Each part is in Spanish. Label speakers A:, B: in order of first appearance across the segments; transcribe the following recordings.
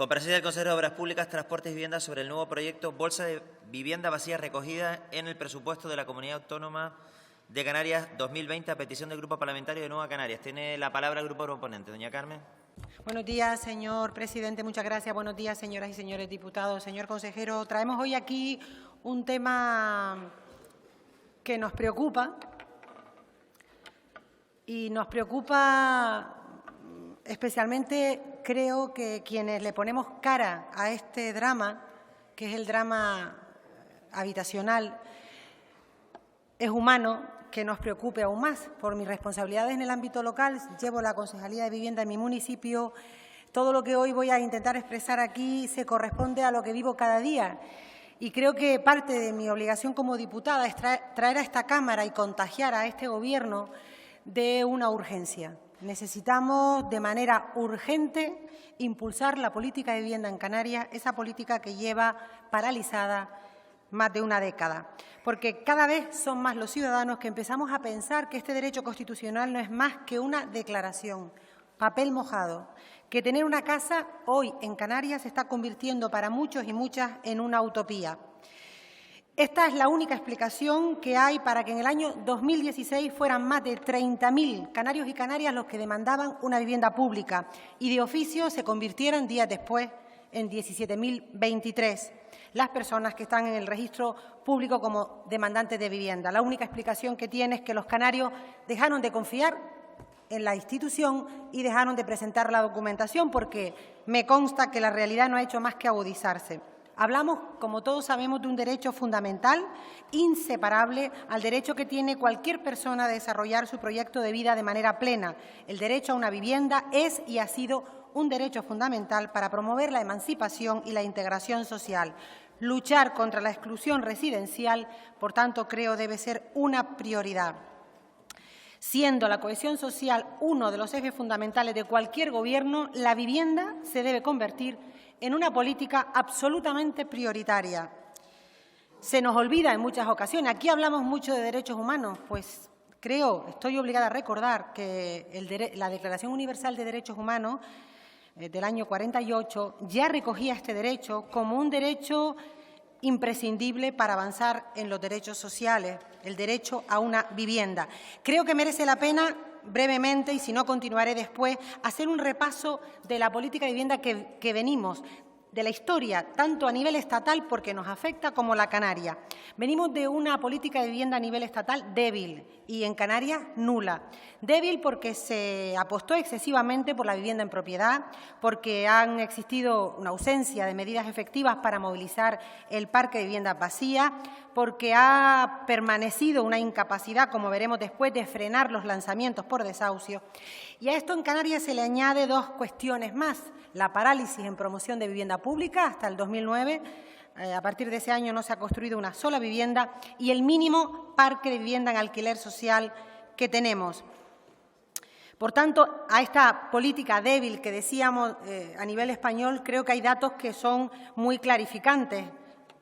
A: Comparecencia del Consejero de Obras Públicas, Transportes y Viviendas sobre el nuevo proyecto Bolsa de Vivienda Vacía recogida en el presupuesto de la Comunidad Autónoma de Canarias 2020 a petición del Grupo Parlamentario de Nueva Canarias. Tiene la palabra el Grupo Proponente. Doña Carmen.
B: Buenos días, señor presidente. Muchas gracias. Buenos días, señoras y señores diputados. Señor consejero, traemos hoy aquí un tema que nos preocupa y nos preocupa especialmente, creo que quienes le ponemos cara a este drama, que es el drama habitacional, es humano que nos preocupe aún más. Por mis responsabilidades en el ámbito local, llevo la Concejalía de Vivienda en mi municipio. Todo lo que hoy voy a intentar expresar aquí se corresponde a lo que vivo cada día. Y creo que parte de mi obligación como diputada es traer a esta Cámara y contagiar a este Gobierno de una urgencia. Necesitamos de manera urgente impulsar la política de vivienda en Canarias, esa política que lleva paralizada más de una década, porque cada vez son más los ciudadanos que empezamos a pensar que este derecho constitucional no es más que una declaración, papel mojado, que tener una casa hoy en Canarias se está convirtiendo para muchos y muchas en una utopía. Esta es la única explicación que hay para que en el año 2016 fueran más de 30.000 canarios y canarias los que demandaban una vivienda pública y de oficio se convirtieran días después en 17.023 las personas que están en el registro público como demandantes de vivienda. La única explicación que tiene es que los canarios dejaron de confiar en la institución y dejaron de presentar la documentación, porque me consta que la realidad no ha hecho más que agudizarse. Hablamos, como todos sabemos, de un derecho fundamental, inseparable al derecho que tiene cualquier persona a desarrollar su proyecto de vida de manera plena. El derecho a una vivienda es y ha sido un derecho fundamental para promover la emancipación y la integración social. Luchar contra la exclusión residencial, por tanto, creo debe ser una prioridad. Siendo la cohesión social uno de los ejes fundamentales de cualquier Gobierno, la vivienda se debe convertir en una política absolutamente prioritaria. Se nos olvida en muchas ocasiones. Aquí hablamos mucho de derechos humanos, pues estoy obligada a recordar que la Declaración Universal de Derechos Humanos del año 48 ya recogía este derecho como un derecho imprescindible para avanzar en los derechos sociales, el derecho a una vivienda. Creo que merece la pena, brevemente, y si no continuaré después, hacer un repaso de la política de vivienda que venimos, de la historia, tanto a nivel estatal, porque nos afecta, como la canaria. Venimos de una política de vivienda a nivel estatal débil y en Canarias nula. Débil porque se apostó excesivamente por la vivienda en propiedad, porque han existido una ausencia de medidas efectivas para movilizar el parque de viviendas vacías, porque ha permanecido una incapacidad, como veremos después, de frenar los lanzamientos por desahucio. Y a esto en Canarias se le añade dos cuestiones más: la parálisis en promoción de vivienda pública hasta el 2009, a partir de ese año no se ha construido una sola vivienda, y el mínimo parque de vivienda en alquiler social que tenemos. Por tanto, a esta política débil que decíamos a nivel español, creo que hay datos que son muy clarificantes.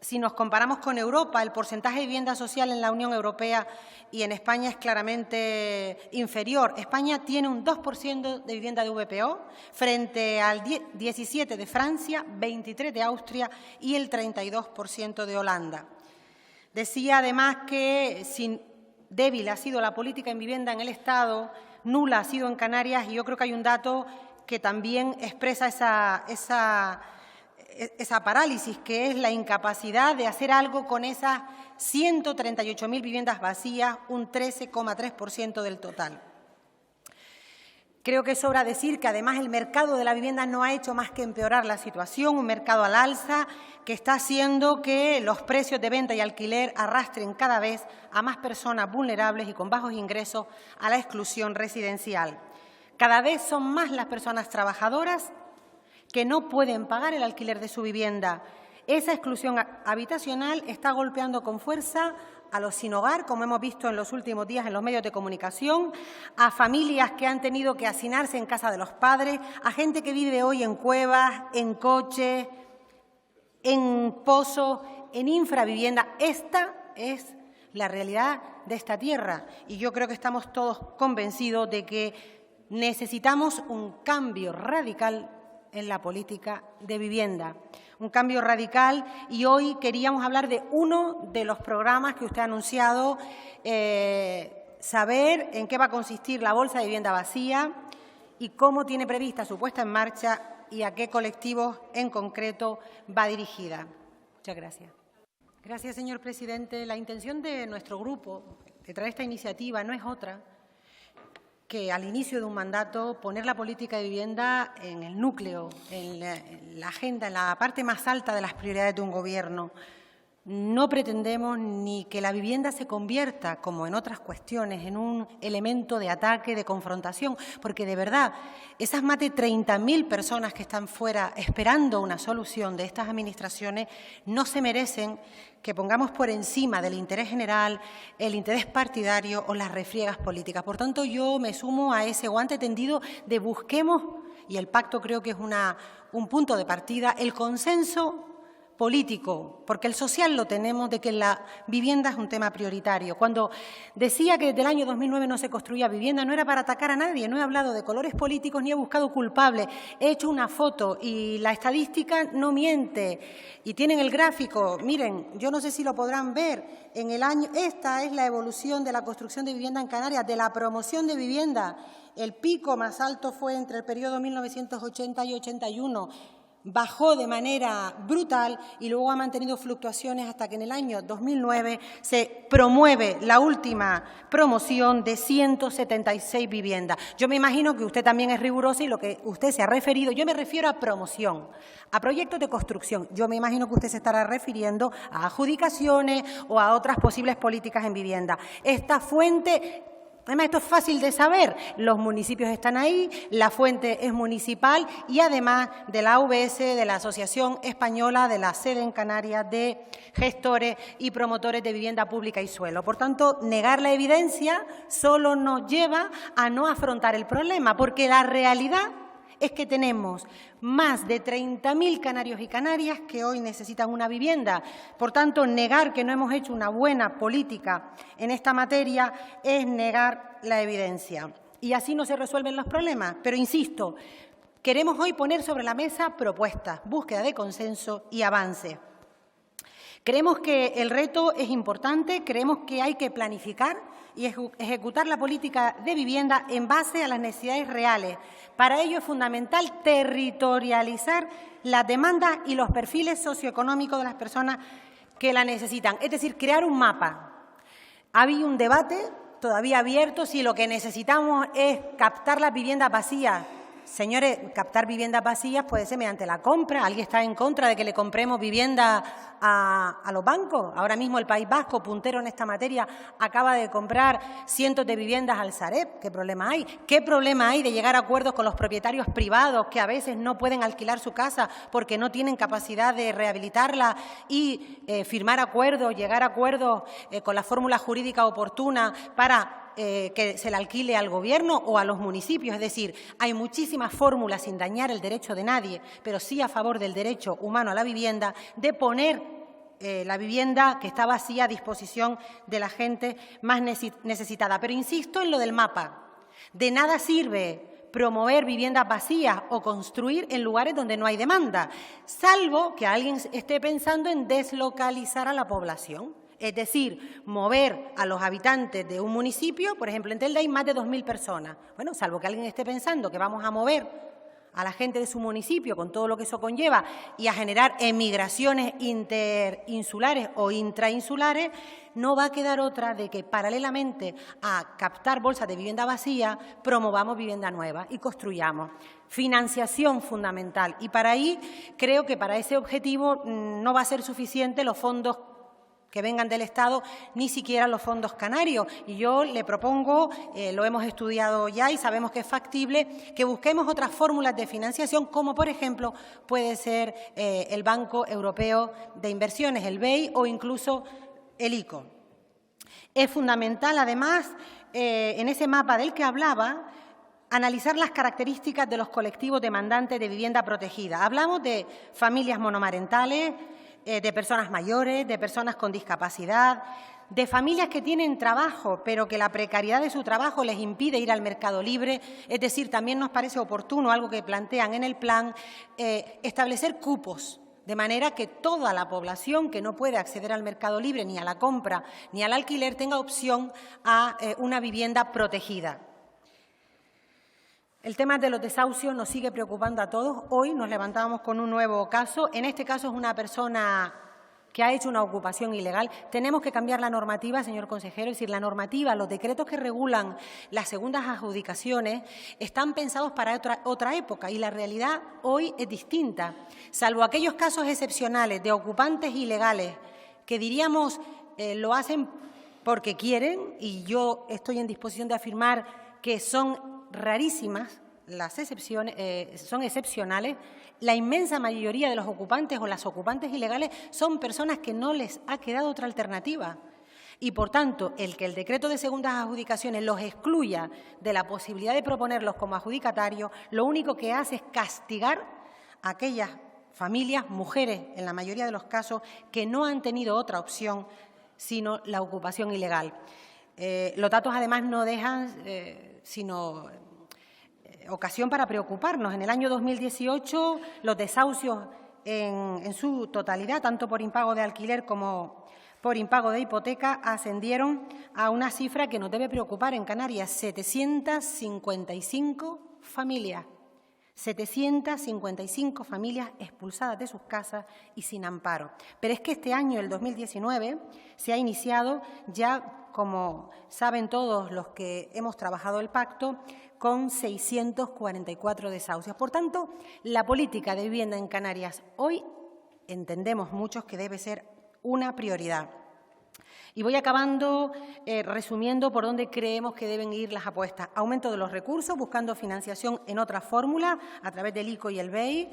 B: Si nos comparamos con Europa, el porcentaje de vivienda social en la Unión Europea y en España es claramente inferior. España tiene un 2% de vivienda de VPO frente al 17% de Francia, 23% de Austria y el 32% de Holanda. Decía además que débil ha sido la política en vivienda en el Estado, nula ha sido en Canarias, y yo creo que hay un dato que también expresa esa parálisis, que es la incapacidad de hacer algo con esas 138.000 viviendas vacías, un 13,3% del total. Creo que sobra decir que, además, el mercado de la vivienda no ha hecho más que empeorar la situación, un mercado al alza que está haciendo que los precios de venta y alquiler arrastren cada vez a más personas vulnerables y con bajos ingresos a la exclusión residencial. Cada vez son más las personas trabajadoras que no pueden pagar el alquiler de su vivienda. Esa exclusión habitacional está golpeando con fuerza a los sin hogar, como hemos visto en los últimos días en los medios de comunicación, a familias que han tenido que hacinarse en casa de los padres, a gente que vive hoy en cuevas, en coches, en pozos, en infravivienda. Esta es la realidad de esta tierra y yo creo que estamos todos convencidos de que necesitamos un cambio radical en la política de vivienda. Un cambio radical, y hoy queríamos hablar de uno de los programas que usted ha anunciado, saber en qué va a consistir la bolsa de vivienda vacía y cómo tiene prevista su puesta en marcha y a qué colectivos en concreto va dirigida. Muchas gracias. Gracias, señor presidente. La intención de nuestro grupo de traer esta iniciativa no es otra que al inicio de un mandato poner la política de vivienda en el núcleo, en la agenda, en la parte más alta de las prioridades de un Gobierno. No pretendemos ni que la vivienda se convierta, como en otras cuestiones, en un elemento de ataque, de confrontación, porque de verdad esas más de 30.000 personas que están fuera esperando una solución de estas administraciones no se merecen que pongamos por encima del interés general, el interés partidario o las refriegas políticas. Por tanto, yo me sumo a ese guante tendido de busquemos, y el pacto creo que es un punto de partida, el consenso político, porque el social lo tenemos, de que la vivienda es un tema prioritario. Cuando decía que desde el año 2009 no se construía vivienda, no era para atacar a nadie, no he hablado de colores políticos ni he buscado culpables. He hecho una foto y la estadística no miente. Y tienen el gráfico, miren, yo no sé si lo podrán ver, en el año, esta es la evolución de la construcción de vivienda en Canarias, de la promoción de vivienda. El pico más alto fue entre el periodo 1980 y 81. Bajó de manera brutal y luego ha mantenido fluctuaciones hasta que en el año 2009 se promueve la última promoción de 176 viviendas. Yo me imagino que usted también es riguroso y lo que usted se ha referido, yo me refiero a promoción, a proyectos de construcción. Yo me imagino que usted se estará refiriendo a adjudicaciones o a otras posibles políticas en vivienda. Esta fuente... Además, esto es fácil de saber, los municipios están ahí, la fuente es municipal y además de la AVS, de la Asociación Española de la sede en Canarias de gestores y promotores de vivienda pública y suelo. Por tanto, negar la evidencia solo nos lleva a no afrontar el problema, porque la realidad es que tenemos más de 30.000 canarios y canarias que hoy necesitan una vivienda. Por tanto, negar que no hemos hecho una buena política en esta materia es negar la evidencia. Y así no se resuelven los problemas. Pero, insisto, queremos hoy poner sobre la mesa propuestas, búsqueda de consenso y avance. Creemos que el reto es importante, creemos que hay que planificar y ejecutar la política de vivienda en base a las necesidades reales. Para ello es fundamental territorializar las demandas y los perfiles socioeconómicos de las personas que la necesitan, es decir, crear un mapa. Ha habido un debate todavía abierto si lo que necesitamos es captar las viviendas vacías. Señores, captar viviendas vacías puede ser mediante la compra. ¿Alguien está en contra de que le compremos vivienda a los bancos? Ahora mismo el País Vasco, puntero en esta materia, acaba de comprar cientos de viviendas al Sareb. ¿Qué problema hay? ¿Qué problema hay de llegar a acuerdos con los propietarios privados que a veces no pueden alquilar su casa porque no tienen capacidad de rehabilitarla y firmar acuerdos, llegar a acuerdos con la fórmula jurídica oportuna para que se le alquile al Gobierno o a los municipios? Es decir, hay muchísimas fórmulas sin dañar el derecho de nadie, pero sí a favor del derecho humano a la vivienda, de poner la vivienda que está vacía a disposición de la gente más necesitada. Pero insisto en lo del mapa. De nada sirve promover viviendas vacías o construir en lugares donde no hay demanda, salvo que alguien esté pensando en deslocalizar a la población. Es decir, mover a los habitantes de un municipio, por ejemplo, en Telde hay más de 2.000 personas. Bueno, salvo que alguien esté pensando que vamos a mover a la gente de su municipio con todo lo que eso conlleva y a generar emigraciones interinsulares o intrainsulares, no va a quedar otra de que paralelamente a captar bolsas de vivienda vacía, promovamos vivienda nueva y construyamos. Financiación fundamental. Y para ahí creo que para ese objetivo no va a ser suficiente los fondos que vengan del Estado, ni siquiera los fondos canarios. Y yo le propongo, lo hemos estudiado ya y sabemos que es factible, que busquemos otras fórmulas de financiación, como por ejemplo puede ser el Banco Europeo de Inversiones, el BEI, o incluso el ICO. Es fundamental, además, en ese mapa del que hablaba, analizar las características de los colectivos demandantes de vivienda protegida. Hablamos de familias monomarentales, de personas mayores, de personas con discapacidad, de familias que tienen trabajo, pero que la precariedad de su trabajo les impide ir al mercado libre. Es decir, también nos parece oportuno, algo que plantean en el plan, establecer cupos, de manera que toda la población que no puede acceder al mercado libre, ni a la compra, ni al alquiler, tenga opción a una vivienda protegida. El tema de los desahucios nos sigue preocupando a todos. Hoy nos levantábamos con un nuevo caso. En este caso es una persona que ha hecho una ocupación ilegal. Tenemos que cambiar la normativa, señor consejero, es decir, la normativa, los decretos que regulan las segundas adjudicaciones están pensados para otra época y la realidad hoy es distinta. Salvo aquellos casos excepcionales de ocupantes ilegales que diríamos lo hacen porque quieren, y yo estoy en disposición de afirmar que son rarísimas, las excepciones son excepcionales. La inmensa mayoría de los ocupantes o las ocupantes ilegales son personas que no les ha quedado otra alternativa. Y, por tanto, el que el decreto de segundas adjudicaciones los excluya de la posibilidad de proponerlos como adjudicatarios, lo único que hace es castigar a aquellas familias, mujeres en la mayoría de los casos, que no han tenido otra opción sino la ocupación ilegal. Los datos, además, no dejan sino ocasión para preocuparnos. En el año 2018, los desahucios en su totalidad, tanto por impago de alquiler como por impago de hipoteca, ascendieron a una cifra que nos debe preocupar en Canarias: 755 familias. 755 familias expulsadas de sus casas y sin amparo. Pero es que este año, el 2019, se ha iniciado ya, como saben todos los que hemos trabajado el pacto, con 644 desahucios. Por tanto, la política de vivienda en Canarias hoy entendemos muchos que debe ser una prioridad. Y voy acabando resumiendo por dónde creemos que deben ir las apuestas. Aumento de los recursos, buscando financiación en otras fórmulas, a través del ICO y el BEI,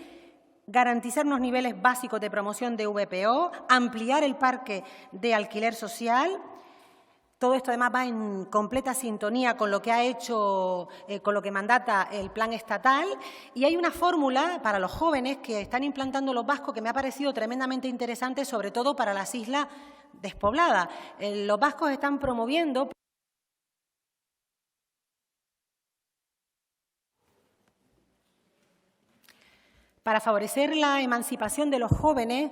B: garantizar unos niveles básicos de promoción de VPO, ampliar el parque de alquiler social. Todo esto, además, va en completa sintonía con lo que ha hecho, con lo que mandata el plan estatal. Y hay una fórmula para los jóvenes que están implantando los vascos que me ha parecido tremendamente interesante, sobre todo para las islas despobladas. Los vascos están promoviendo para favorecer la emancipación de los jóvenes,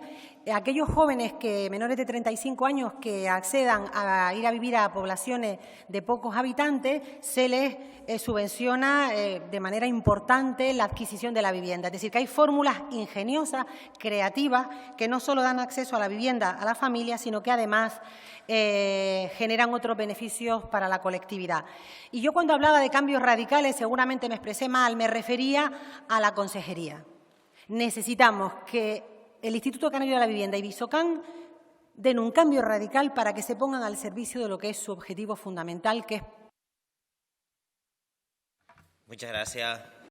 B: aquellos jóvenes que menores de 35 años que accedan a ir a vivir a poblaciones de pocos habitantes, se les subvenciona de manera importante la adquisición de la vivienda. Es decir, que hay fórmulas ingeniosas, creativas, que no solo dan acceso a la vivienda a la familia, sino que además generan otros beneficios para la colectividad. Y yo, cuando hablaba de cambios radicales, seguramente me expresé mal, me refería a la consejería. Necesitamos que el Instituto Canario de la Vivienda y Visocan den un cambio radical para que se pongan al servicio de lo que es su objetivo fundamental, que es...
A: Muchas gracias.